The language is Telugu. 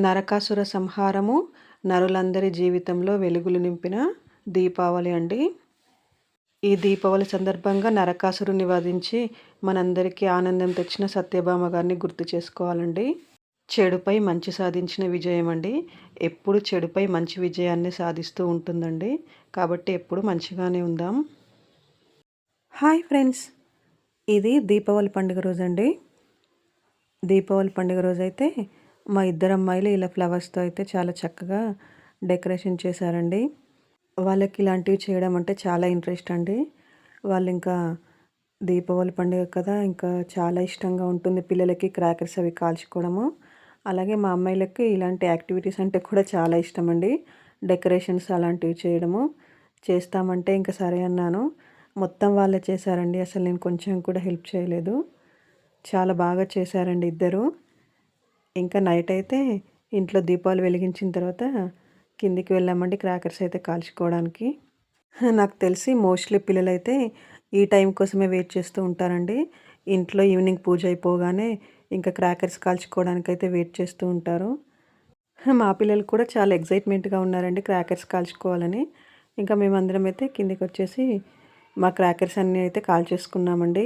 నరకాసుర సంహారము నరులందరి జీవితంలో వెలుగులు నింపిన దీపావళి అండి. ఈ దీపావళి సందర్భంగా నరకాసురుని వధించి మనందరికీ ఆనందం తెచ్చిన సత్యభామ గారిని గుర్తు చేసుకోవాలండి. చెడుపై మంచి సాధించిన విజయం అండి. ఎప్పుడు చెడుపై మంచి విజయాన్ని సాధిస్తూ ఉంటుందండి. కాబట్టి ఎప్పుడు మంచిగానే ఉందాం. హాయ్ ఫ్రెండ్స్, ఇది దీపావళి పండుగ రోజండి. దీపావళి పండుగ రోజైతే మా ఇద్దరు అమ్మాయిలు ఇలా ఫ్లవర్స్తో అయితే చాలా చక్కగా డెకరేషన్ చేశారండి. వాళ్ళకి ఇలాంటివి చేయడం అంటే చాలా ఇంట్రెస్ట్ అండి. వాళ్ళు ఇంకా దీపావళి పండుగ కదా, ఇంకా చాలా ఇష్టంగా ఉంటుంది పిల్లలకి క్రాకర్స్ అవి కాల్చుకోవడము. అలాగే మా అమ్మాయిలకి ఇలాంటి యాక్టివిటీస్ అంటే కూడా చాలా ఇష్టం అండి. డెకరేషన్స్ అలాంటివి చేయడము చేస్తామంటే ఇంకా సరే అన్నాను. మొత్తం వాళ్ళే చేశారండి. అసలు నేను కొంచెం కూడా హెల్ప్ చేయలేదు. చాలా బాగా చేశారండి ఇద్దరు. ఇంకా నైట్ అయితే ఇంట్లో దీపాలు వెలిగించిన తర్వాత కిందికి వెళ్ళామండి క్రాకర్స్ అయితే కాల్చుకోవడానికి. నాకు తెలిసి మోస్ట్లీ పిల్లలైతే ఈ టైం కోసమే వెయిట్ చేస్తూ ఉంటారండి. ఇంట్లో ఈవినింగ్ పూజ అయిపోగానే ఇంకా క్రాకర్స్ కాల్చుకోవడానికైతే వెయిట్ చేస్తూ ఉంటారు. మా పిల్లలు కూడా చాలా ఎక్సైట్మెంట్గా ఉన్నారండి క్రాకర్స్ కాల్చుకోవాలని. ఇంకా మేమందరం అయితే కిందికి వచ్చేసి మా క్రాకర్స్ అన్నీ అయితే కాల్చేసుకున్నామండి.